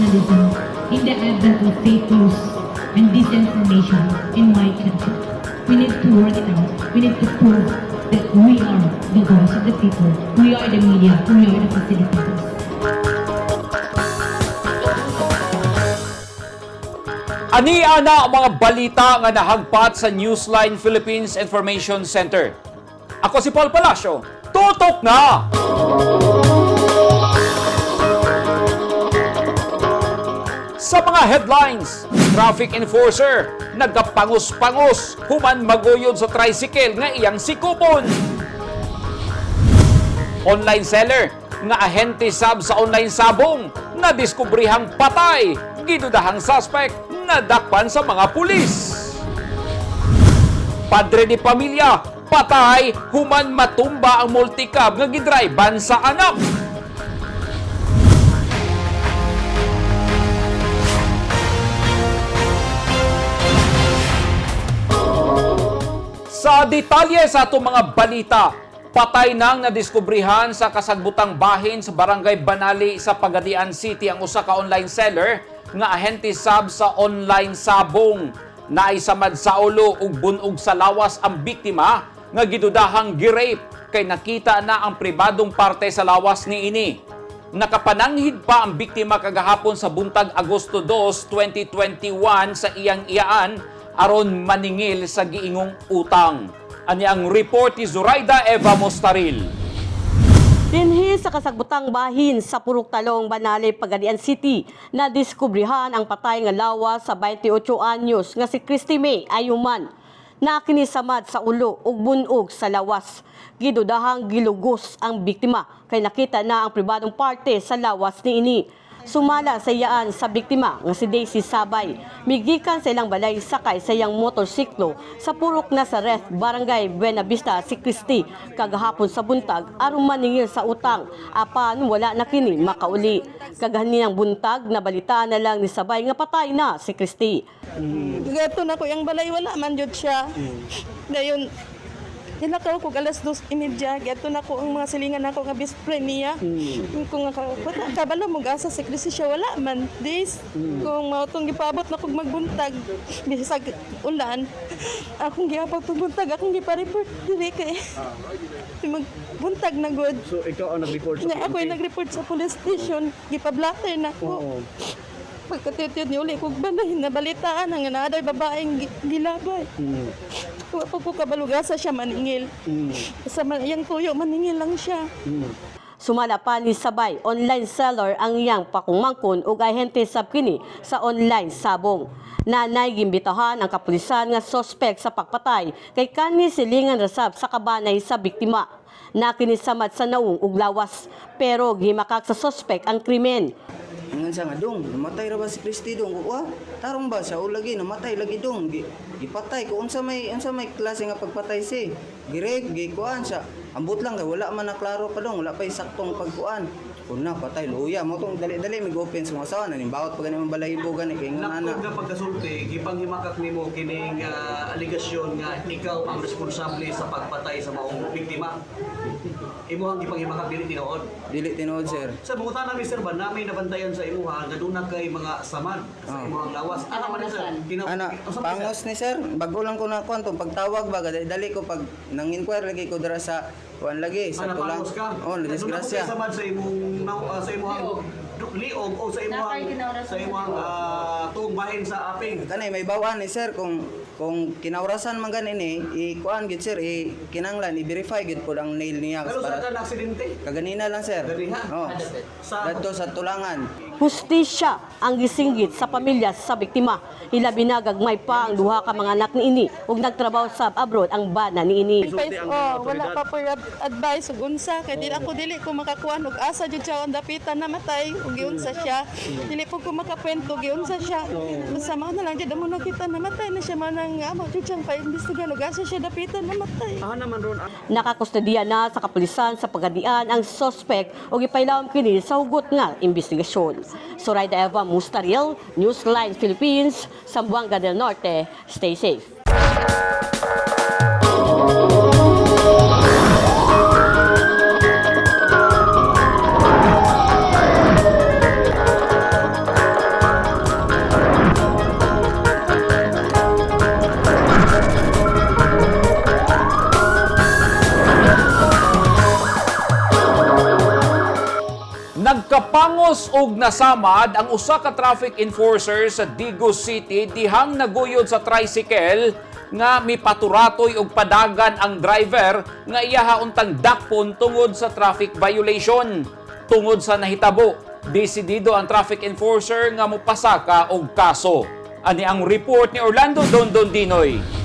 journalism in the advent of fake news and disinformation in my country. We need to work it out. We need to prove that we are the voice of the people. We are the media. We are the facilitators. Ania na ang mga balita nga nahagpat sa Newsline Philippines Information Center. Ako si Paul Palacio. Tutok na! Sa mga headlines, traffic enforcer nagkapangus-pangus human maguyod sa tricycle nga iyang sikupon. Online seller nga ahente sab sa online sabong na diskubrihang patay, gidudahang suspect nadakpan sa mga pulis. Padre de pamilya patay human matumba ang multicab nga gidriban sa anak. Sa detalye sa atong mga balita, patay nang nadiskubrihan sa kasagbutang bahin sa Barangay Banali sa Pagadian City ang usa ka online seller nga ahente sab sa online sabong. Naisamad sa ulo ug bunog sa lawas ang biktima nga gidudahang girape kay nakita na ang pribadong parte sa lawas niini. Nakapananghid pa ang biktima kagahapon sa buntag Agosto 2, 2021 sa iyang iyaan aron maningil sa giingong utang. Ani ang report ni Zoraida Eva Mostaril. Dinhi sa kasagbutang bahin sa Purok Talong, Banali, Pagadian City, na diskubrihan ang patay nga lawas sa 28 anyos nga si Christy May Ayuman na kinisamad sa ulo ug bunog sa lawas. Gidudahang gilugos ang biktima kay nakita na ang pribadong parte sa lawas niini. Sumala sa iyaan sa biktima nga si Daisy Sabay. Migikan sa ilang balay sakay sa iyang motorsiklo sa Purok Nazareth, Barangay Buena Vista si Christy kagahapon sa buntag aron maningil sa utang apan wala na kini makauli. Kaganinang buntag nabalitaan na lang ni Sabay nga patay na si Christy. Gato na ko yung balay, wala man jud siya. Dayon, nilakaw ko alas 2:30, gato na ko ang mga silingan ako nga best friend niya. Kung kabalo mo gasa si Christy siya, wala man. This, kung mautong gipabot na kong magbuntag, bisag ulan, akong giapag pagbuntag, akong gipa-report dili kay magbuntag na good. So ikaw ang nag-report sa Ako yung nag-report sa police station, gipa-blatter na ko. Pagkatiyot ni uli kong banahin na balitaan ang naaday babaeng gilabay. Kung ako ko kabalugasa siya maningil. Sa yung tuyo, maningil lang siya. Sumala pa ni Sabay, online seller ang iyang pakungmangkon ug ahente sab kini sa online sabong. Nanay gimbitahan ang kapulisan nga suspect sa pagpatay kay kani silingan rasab sa kabanay sa biktima. Nakinisamad sa naong ug lawas pero gimakak sa suspect ang krimen. Ngan sa nga dong, namatay ra ba si Christy dong? Wa, tarong ba sa ulagi namatay lagi dong. Gipatay ko unsa may klase nga pagpatay si. Girek gikuan sa ambot lang kay wala man na klaro pa dong, wala pa saktong pagkuan. Una patay luya mo tong dali-dali mig open sa mga asawa na nimbawat pa gani man balahibo gani kay ngana. Nakod nga pagkasulti, gipanghimakak nimo kining aligasyon nga ikaw ang responsable sa pagpatay sa maong biktima. Imuhang gipanghimakak dili tinuod. Dili tinuod sir. Sa bungutan na Mr. Ban, namin nabantayan sa imuha nga doon na kay mga samad sa imuhang lawas. Ano man sir? Ana, pangos ni sir, bago lang ko na kuan tong pagtawag ba dali ko pag nang inquire lagi ko dira sa kuan lagi sa tulang. Pangos ka? Oh, disgrasya. Samad sa imong sa imuhang liog o sa imuhang tuong bahin sa aping. Kanay may bawaan ni sir kung kinaurasan man gani ni ikuan gid sir kinanglan i-verify gid pod ang nail niya Pero sa ka aksidente? kaganina lang sir. Ganiha? Oh. Sa Dadto sa tulangan. Hustisya ang gisinggit sa pamilya sa biktima. Hilabi na gagmay pa ang duha ka mga anak niini ug nagtrabaho sa abroad ang bana niini. Wala pa po advice ug unsa kay dili ko makakuan ug asa jud siya ang dapitan namatay ug giunsa siya. Dili po ko makakwento giunsa siya. Sama na lang jud mo nakita namatay na siya manang amo jud siyang pa-imbestigan ug asa siya dapitan namatay. Nakakustodiya na sa kapulisan sa Pagadian ang suspect ug ipailawom kini sa hugot nga investigasyon. Zoraida Eva Mostaril, Newsline Philippines, Zamboanga del Norte. Stay safe. Nagkapangos og nasamad ang usa ka traffic enforcer sa Digo City dihang naguyod sa tricycle nga mipaturatoy og padagan ang driver nga iyaha untang dakpon tungod sa traffic violation. Tungod sa nahitabo, desidido ang traffic enforcer nga mopasaka og kaso. Ani ang report ni Orlando Dondondinoy.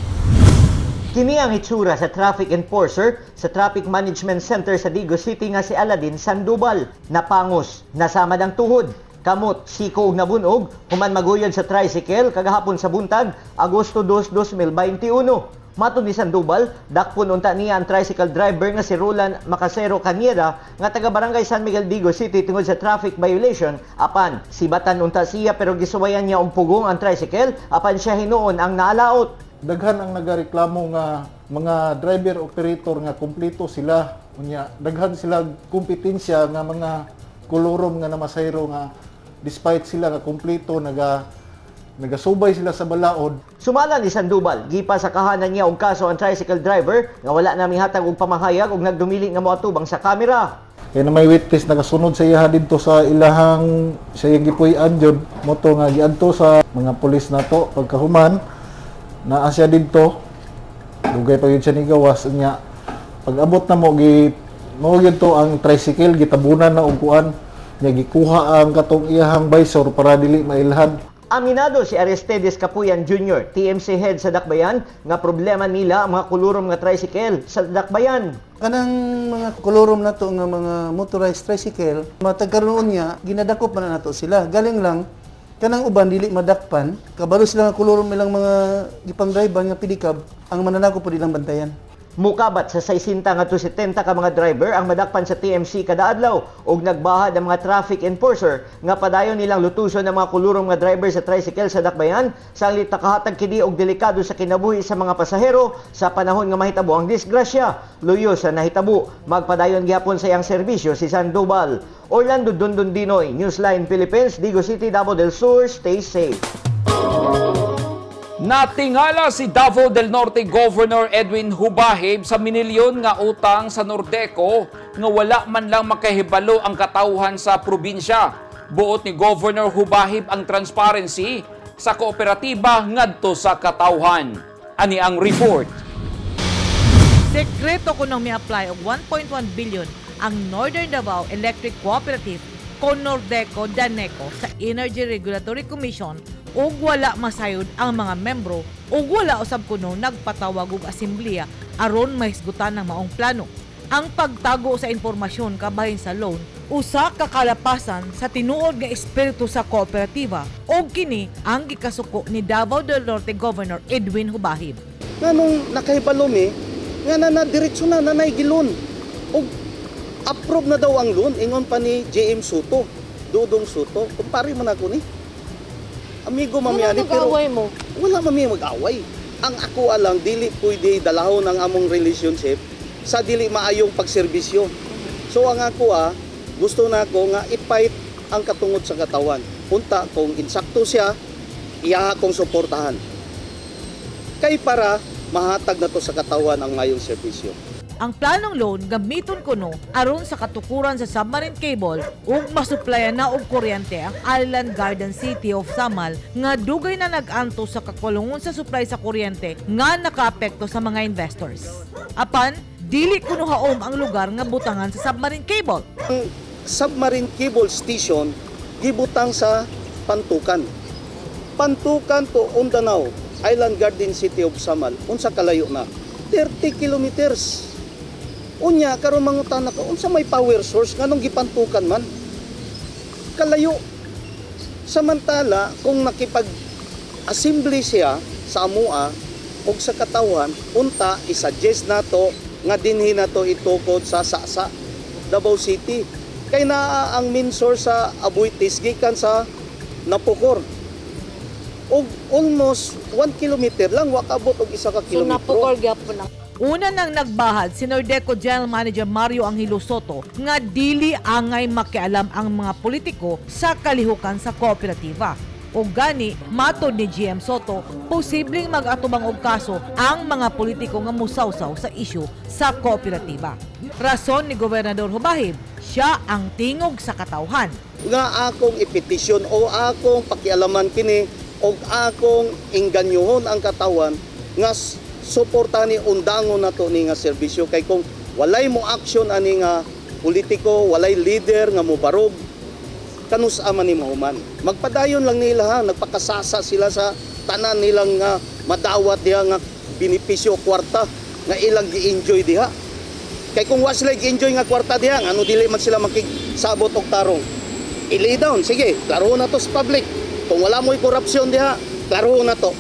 Kini ang hitsura sa traffic enforcer sa Traffic Management Center sa Digo City nga si Aladin Sandoval. Napangos, nasamad ang tuhod, kamot, siko ug nabunog, human maguyod sa tricycle kagahapon sa buntag, Agosto 2, 2021. Matud ni Sandoval, dakpon unta niya ang tricycle driver nga si Roland Macasero Cañeda nga taga Barangay San Miguel, Digo City tungod sa traffic violation. Apan, sibatan unta siya pero gisuwayan niya og pugong ang tricycle apan siya hinuon ang naalaot. Daghan ang nagareklamo nga mga driver operator nga kumpleto sila unya daghan sila kompetensya nga mga kolorom nga namasayro nga despite sila nga kumpleto nagasubay sila sa balaod. Sumala ni Sandoval, gipa sa kahanan niya og kaso ang tricycle driver nga wala na mihatag og pamahayag ug nagdumili nga moatubang sa kamera. Kaya na may witness nagasunod sa iya didto sa ilahang sa iyang gipuy-an jud moto nga giadto sa mga pulis nato pagkahuman na siya dito dugay pa yun siya ni gawas niya pag-abot na mo yun to ang tricycle gitabunan na og kuan niya gikuha ang katong iyahang visor para dili mailhan. Aminado si Aristides Capuyan Jr., TMC head sa Dakbayan, nga problema nila ang mga kulurom nga tricycle sa Dakbayan. Kanang mga kolorom na to nga mga motorized tricycle, matag karon niya ginadakop man na nato sila. Galing lang kanang uban dili madakpan, kabalo sila nga kolorom ilang mga gipang driver nga pidikab, ang mananako po dilang bantayan. Mukabat sa 60 nga to 70 ka mga driver ang madakpan sa TMC kada adlaw ug nagbahad ang mga traffic enforcer nga padayon nilang lutuson ang mga kulurom nga driver sa tricycle sa Dakbayan sanglit nakahatag kini og delikado sa kinabuhi sa mga pasahero sa panahon nga mahitabo ang disgrasya. Luyo sa nahitabo, magpadayon gyapon sa iyang serbisyo si Sandoval. Orlando Dondondinoy, Newsline Philippines, Digo City, Davao del Sur. Stay safe. Natingala si Davao del Norte Governor Edwin Hubahib sa minilyon nga utang sa Nordeco nga wala man lang makahibalo ang katawhan sa probinsya. Buot ni Governor Hubahib ang transparency sa kooperatiba ngadto sa katawhan. Ani ang report. Sekreto ko nang mi-apply og 1.1 billion ang Northern Davao Electric Cooperative kon Nordeco Daneco sa Energy Regulatory Commission ug wala masayod ang mga membro ug wala usab kuno nagpatawag og asembleya aron mahisgutan ng maong plano. Ang pagtago sa impormasyon kabahin sa loan usa ka kalapasan sa tinuod nga espiritu sa kooperatiba ug kini ang gikasuko ni Davao del Norte Governor Edwin Hubahib. Nganong nakahibalo mi nga diretso na nanay gilon ug approve na daw ang loan ingon pa ni JM Soto, Dudong Soto. Kumpare man ako ni amigo mamiyani pero mo? Wala mami mag-away. Ang ako alang dili pwede dalahon ang among relationship sa dili maayong pagserbisyo. So ang ako gusto na ako nga i-fight ang katungod sa katawan. Unta kung insakto siya, iya akong suportahan. Kay para mahatag na to sa katawan ang mayong serbisyo. Ang planong loan gamiton kuno aron sa katukuran sa submarine cable ug masuplayan na og kuryente ang Island Garden City of Samal nga dugay na nag-anto sa kakulungon sa supply sa kuryente nga nakaapekto sa mga investors. Apan, dili kuno haom ang lugar nga butangan sa submarine cable. Ang submarine cable station gibutang sa Pantukan. Pantukan to Undanao, Island Garden City of Samal, unsa kalayo na? 30 kilometers. Unya karon mangutan ako unsa may power source nganong gipantukan man kalayo. Samantala kung nakipag-assembly siya sa amua og sa katawan unta i-suggest nato nga dinhi nato itukod sa Sasa, Davao City kay naa ang main source sa Abuitis gikan sa Napocor og almost 1 kilometer lang wakabot og isa ka kilometro. So Napocor gyapon lang. Una nang nagbahad si Nordeco General Manager Mario Angelo Soto nga dili angay makialam ang mga politiko sa kalihukan sa kooperatiba. O gani, matod ni GM Soto, posibleng mag-atubang og kaso ang mga politiko nga musawsaw sa isyu sa kooperatiba. Rason ni Gobernador Hubahib, siya ang tingog sa katawhan. Nga akong ipetisyon o akong pakialaman kini o akong inganyohon ang katawan nga suportahan ni undangon nato ni nga serbisyo kay kung walay mo action ani nga politiko, walay leader nga mobarog kanus man ni mahuman. Magpadayon lang nila ha, nagpakasasa sila sa tanan nilang nga madawat diha nga benepisyo kwarta nga ilang gi-enjoy diha. Kay kung wa sila gi-enjoy nga kwarta diha, ano dili man sila makigsabot og tarong. I-lay down, sige, klaro na to sa public. Kung wala mo'y korupsyon diha, klaro na to.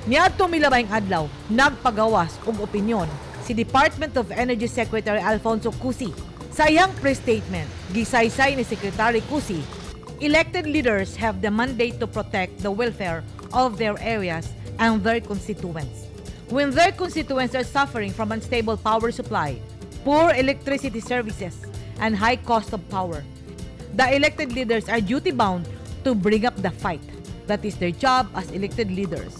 Niadto milabayng adlaw, nagpagawas og opinyon si Department of Energy Secretary Alfonso Cusi. Sa iyang press statement, gisaysay ni Secretary Cusi, elected leaders have the mandate to protect the welfare of their areas and their constituents. When their constituents are suffering from unstable power supply, poor electricity services, and high cost of power, the elected leaders are duty-bound to bring up the fight. That is their job as elected leaders.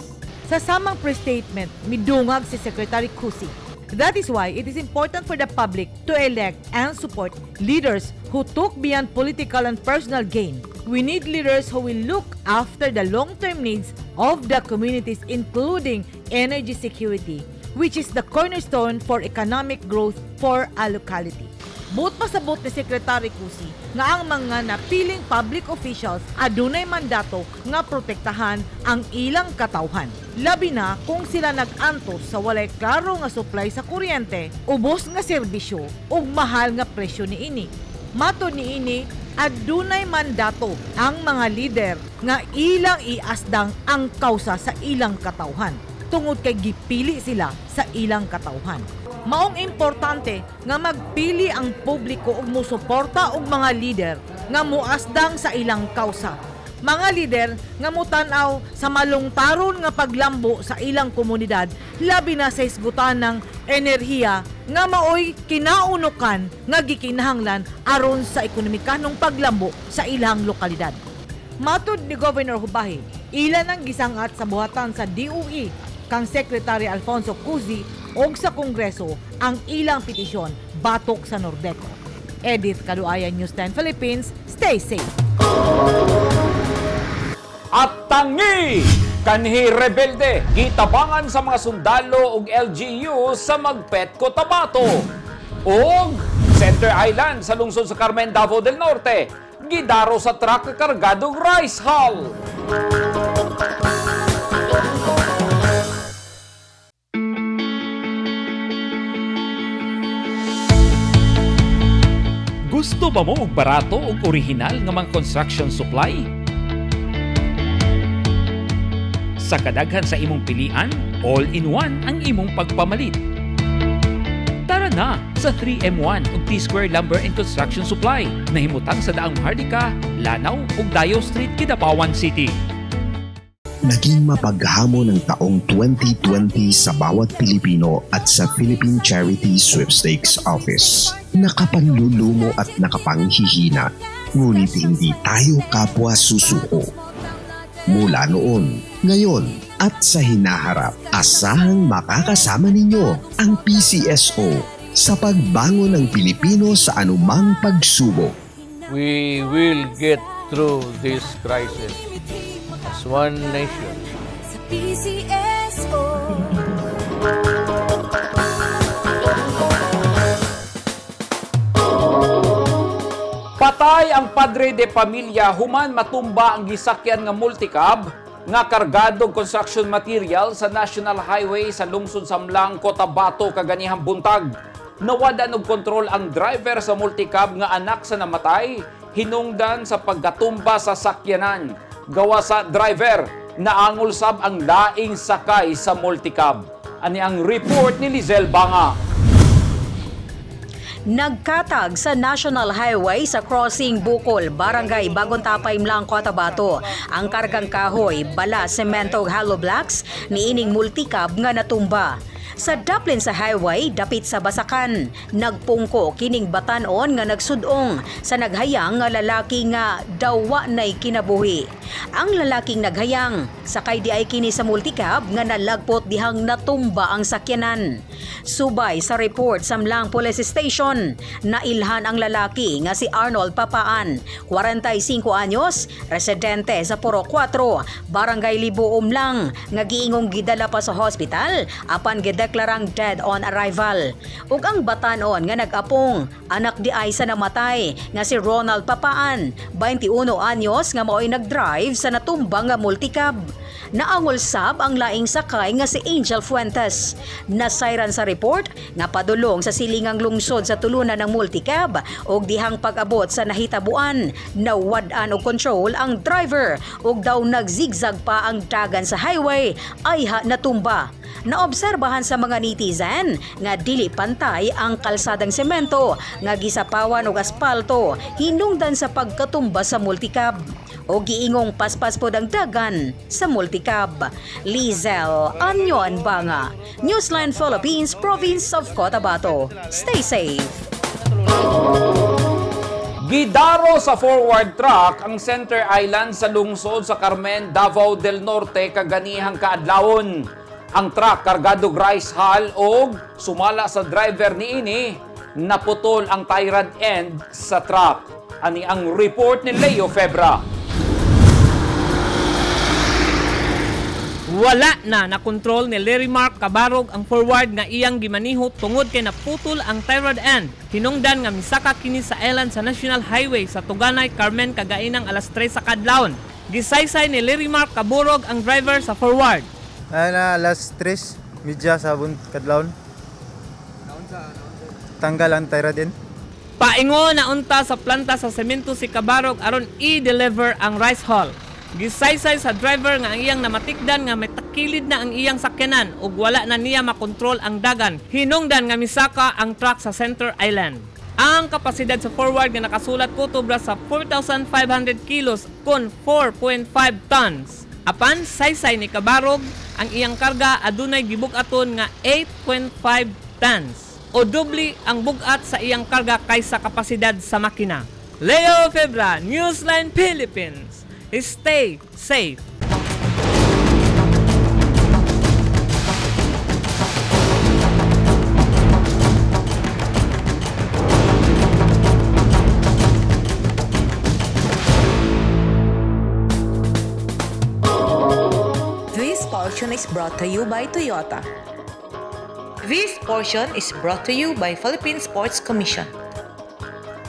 Sa samang press statement, midungag si Secretary Cusi. That is why it is important for the public to elect and support leaders who took beyond political and personal gain. We need leaders who will look after the long-term needs of the communities, including energy security, which is the cornerstone for economic growth for a locality. Buot pasabot ni Secretary Cusi nga ang mga napiling public officials adunay mandato nga protektahan ang ilang katawhan. Labi na kung sila nag-antos sa walay klaro nga supply sa kuryente, ubos nga serbisyo ug mahal nga presyo niini. Matod niini, adunay mandato ang mga lider nga ilang iasdang ang kausa sa ilang katawhan tungod kay gipili sila sa ilang katawhan. Maong importante nga magpili ang publiko ug musuporta og mga lider nga muasdang sa ilang kausa. Mga lider nga mutanaw sa malungtaron nga paglambo sa ilang komunidad, labi na sa isgutan ng enerhiya nga maoy kinaunukan nga gikinahanglan aron sa ekonomikanong paglambo sa ilang lokalidad. Matud ni Governor Hubahib, ilan ang gisangat sa buhatan sa DOE kang Secretary Alfonso Cusi og sa Kongreso ang ilang petisyon batok sa Nordeco. Edith Kaduayan, News 10 Philippines, stay safe. At tangi kanhi rebelde gitabangan sa mga sundalo ug LGU sa Magpet, Cotabato. Og Center Island sa lungsod sa Carmen, Davao del Norte gidaro sa truck kargadong rice hull. Gusto ba mo og barato ug orihinal nga mga construction supply? Sa kadaghan sa imong pilian, all-in-one ang imong pagpamalit. Tara na sa 3M1 ug T-Square Lumber and Construction Supply na himutang sa daang Hardika, Lanao ug Dayo Street, Kidapawan City. Naging mapaghamon ng taong 2020 sa bawat Pilipino at sa Philippine Charity Sweepstakes Office. Nakapanlulumo at nakapanghihina, ngunit hindi tayo kapwa susuko. Mula noon, ngayon at sa hinaharap, asahang makakasama ninyo ang PCSO sa pagbangon ng Pilipino sa anumang pagsubok. We will get through this crisis as one nation. Sa PCSO. Patay ang padre de pamilya human matumba ang gisakyan nga multicab nga kargadong construction material sa National Highway sa lungsod Samlang, Cotabato kaganihang buntag. Nawadan og kontrol ang driver sa multicab nga anak sa namatay, hinungdan sa pagkatumba sa sakyanan. Gawa sa driver, naangol sab ang laing sakay sa multicab. Ani ang report ni Lizelle Banga. Nagkatag sa National Highway sa crossing Bukol, Barangay Bagong Tapay, Mlang, Cotabato. Ang kargang kahoy, bala, semento, hollow blocks, niining multicab nga natumba. Sa daplin sa highway dapit sa Basakan, nagpungko kining batan-on nga nagsudong sa naghayang nga lalaki nga dawa nay kinabuhi. Ang lalaking naghayang sakay di ay kini sa multicab nga nalagpot dihang natumba ang sakyanan. Subay sa report sa Mlang Police Station, nailhan ang lalaki nga si Arnold Papaan, 45 anyos, residente sa Puro 4, Barangay Libo Umlang, nga giingong gidala pa sa hospital apan gideklarang dead on arrival. Ug ang batanon nga nag-apong anak di ay sa namatay nga si Ronald Papaan, 21 anyos, nga mao'y nagdrive sa natumbang nga multicab. Naangol sab ang laing sakay nga si Angel Fuentes. Nasayran sa report nga padulong sa silingang lungsod sa tulunan ng multicab ug dihang pag-abot sa nahitabuan, nawad-an og control ang driver ug daw nagzigzag pa ang dagan sa highway ay natumba. Naobserbahan sa mga netizen nga dili pantay ang kalsadang semento nga gisapawan og aspalto hinungdan sa pagkatumba sa multicab. O giingong paspas po ang dagan sa multicab. Lizel Anyon Banga, Newsline Philippines, Province of Cotabato. Stay safe. Gidaro sa forward truck ang center island sa lungsod sa Carmen, Davao del Norte kaganihang kaadlawon. Ang truck kargado rice hull og sumala sa driver niini naputol ang tie rod end sa truck. Ani ang report ni Leo Febra. Wala na nakontrol ni Larry Mark Cabarog ang forward nga iyang gimanihot tungod kay naputol ang tie rod end. Hinungdan nga misaka kini sa island sa National Highway sa Tuganay, Carmen kagainang alas 3 sa kadlawon. Gisaysay ni Larry Mark Cabarog ang driver sa forward. Ay na alas 3 midya sa kadlawon. Tanggal ang tie rod end. Paingo na unta sa planta sa semento si Cabarog aron i-deliver ang rice hull. Gisaysay sa driver nga ang iyang namatikdan nga may takilid na ang iyang sakyanan ug wala na niya makontrol ang dagan. Hinungdan nga misaka ang truck sa center island. Ang kapasidad sa forward nga nakasulat ko tubra sa 4,500 kilos kon 4.5 tons. Apan saysay ni Cabarog ang iyang karga adunay gibug-aton nga 8.5 tons o doble ang bugat sa iyang karga kaysa kapasidad sa makina. Leo Febra, Newsline Philippines. Stay safe. This portion is brought to you by Toyota. This portion is brought to you by Philippine Sports Commission.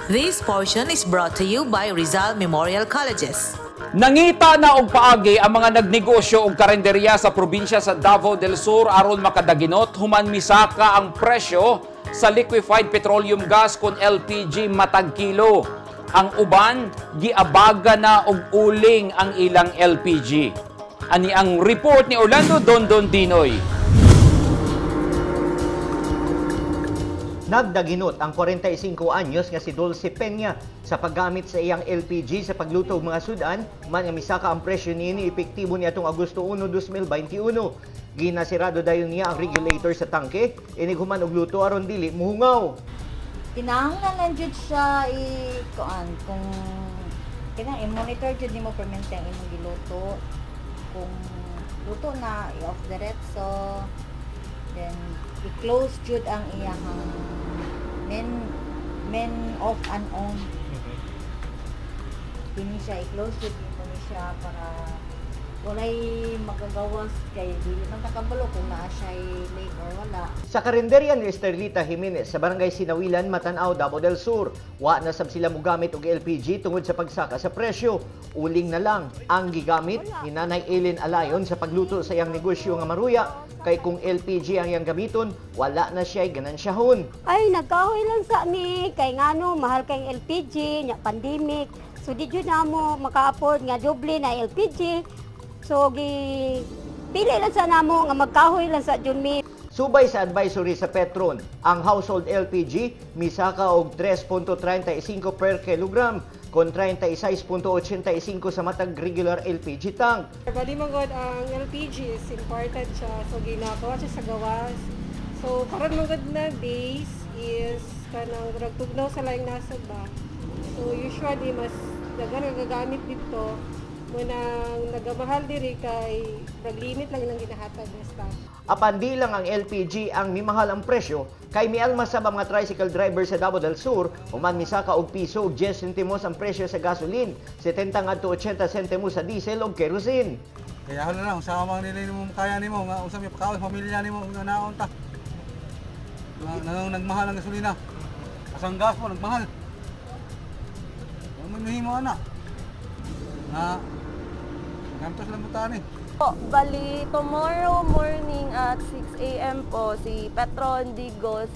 This portion is brought to you by Rizal Memorial Colleges. Nangita na og paagi ang mga nagnegosyo og karenderya sa probinsya sa Davao del Sur aron makadaginot human misaka ang presyo sa liquefied petroleum gas kon LPG matag kilo. Ang uban giabaga na og uling ang ilang LPG. Ani ang report ni Orlando Dondon Dinoy. Nagdaginot ang 45 anyos nga si Dulce Peña sa paggamit sa iyang LPG sa pagluto og mga sudan, man nga misaka ang presyo niini epektibo niadtong Agosto 1, 2021. Ginasirado dayon niya ang regulator sa tangke, inig human og luto aron dili muhungaw. Kinahanglan jud siya kuan kung i-monitor jud nimo permente ang imong giluto. Kung luto na i-off the retso, then i-close jud ang iyang men off and on. Kini siya i-close jud dito ni siya para walay magagawas kay dili man takabalo kung naa siya late or wala. Sa karinderya ni Esterlita Jimenez sa Barangay Sinawilan, Matanaw, Davao del Sur, wa na sab sila mogamit og LPG tungod sa pagsaka sa presyo. Uling na lang ang gigamit ni Nanay Ellen Alayon sa pagluto sa iyang negosyo nga maruya, kay kung LPG ang iyang gamiton, wala na siya ganansyahon. Ay, nagkahoy lang sa ni kay ngano mahal kay LPG nya pandemic. So di jud na mo maka-afford nga doble na LPG. So pili lang sa namo nga magkahoy lang sa jud mi. Subay sa advisory sa Petron, ang household LPG misaka og 3.35 per kilogram kon 36.85 sa matag regular LPG tank. Bali man god ang LPG is important siya, so ginagawa siya sa gawas So karon magad na days is kanang ragtugnaw sa laing nasa ba. So usually mas dagan nga gagamit dito muna nagamahal diri kay naglimit lang ng ginahatag ng staff. Apan di lang ang LPG ang mimahal ang presyo, kay mialmas sa mga tricycle driver sa Davao del Sur, human misaka og piso ug 10 sentimos ang presyo sa gasoline, 70 ngadto 80 sentimos sa diesel ug kerosene. Kaya halo lang, sama nila mo kaya nimo nga unsa may pagkaon pamilya nimo nga naon ta. Nagmahal ang gasolina. Asang gas mo nagmahal. Ano mahimo ana? Na gantos lang buta ni. Bali, tomorrow morning at 6 a.m. po, si Petron Digos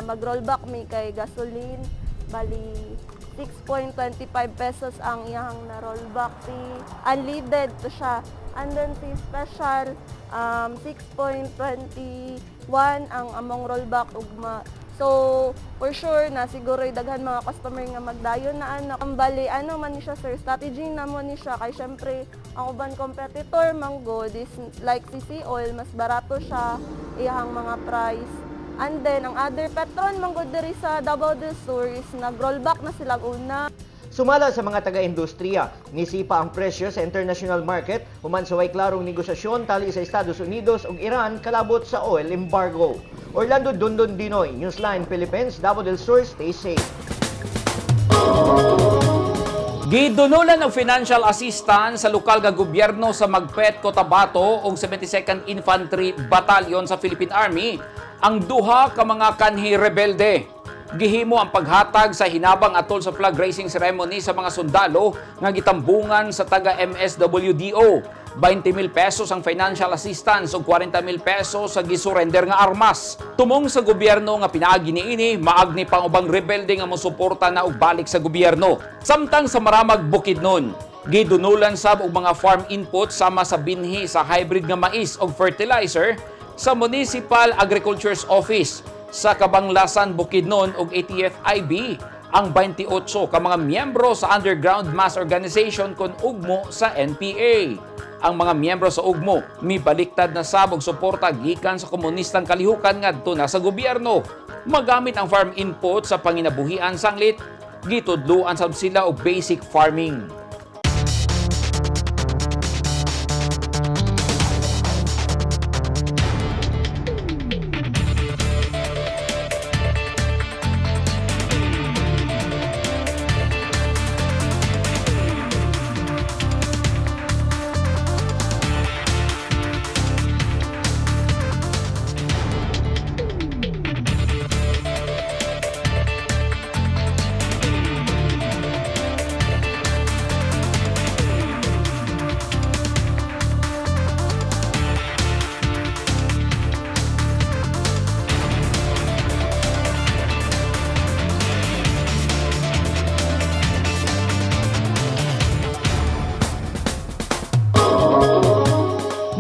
mag-rollback may kay gasoline. Bali, 6.25 pesos ang iyang na-rollback. Si unleaded to siya. And then si special, 6.21 ang among rollback ugma. So, for sure na siguro daghan mga customer nga magdayon na ano. Ang bali, ano man ni siya sir, strategy na mo ni siya. Kay syempre, ang uban competitor mango, this like CC Oil, mas barato siya, iyang mga price. And then, ang other Petron mango diri sa Davao del Sur is nag-rollback na sila una. Sumala sa mga taga-industriya, nisipa ang presyo sa international market human sa way klarong negosasyon tali sa Estados Unidos ug Iran kalabot sa oil embargo. Orlando Dondon Dinoy, Newsline Philippines, Davao del Sur, stay safe. Gidunulan ng financial assistance sa lokal nga gobyerno sa Magpet, Cotabato ug 72nd Infantry Battalion sa Philippine Army ang duha ka mga kanhi rebelde. Gihimo ang paghatag sa hinabang atol sa flag raising ceremony sa mga sundalo nga gitambungan sa taga MSWDO. 20,000 pesos ang financial assistance ug 40,000 pesos sa gisurrender nga armas. Tumong sa gobyerno nga pinaagi niini, maagni pang ubang rebelde nga mosuporta na og balik sa gobyerno. Samtang sa Maramag Bukidnon, gidunulan sab og mga farm input sama sa binhi sa hybrid nga mais ug fertilizer sa Municipal Agriculture's Office sa Kabanglasan, Bukidnon ug ATF-IB ang 28 ka mga miyembro sa Underground Mass Organization kon ugmo sa NPA. Ang mga miyembro sa ugmo mibaliktad na sab og suporta gikan sa komunistang kalihukan ngadto na sa gobyerno. Magamit ang farm input sa panginabuhian sanglit, gitudloan sab sila og basic farming.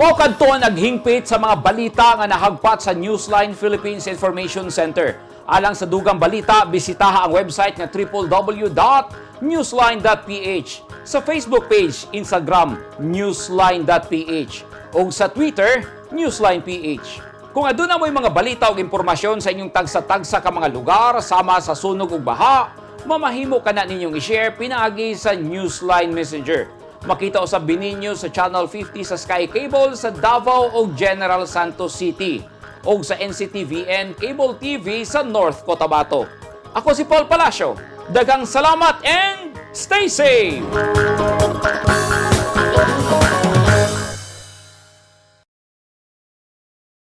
Mao kadto naghingpit sa mga balita nga nahagpat sa Newsline Philippines Information Center. Alang sa dugang balita, bisitaha ang website nga www.newsline.ph, sa Facebook page, Instagram, newsline.ph, o sa Twitter, newsline.ph. Kung aduna mo'y mga balita o impormasyon sa inyong tagsa-tagsa ka mga lugar sama sa sunog ug baha, mamahimo ka na ninyong i-share pinaagi sa Newsline Messenger. Makita usab bininyo sa Channel 50 sa Sky Cable sa Davao ug General Santos City o sa NCTVN Cable TV sa North Cotabato. Ako si Paul Palacio. Daghang salamat and stay safe!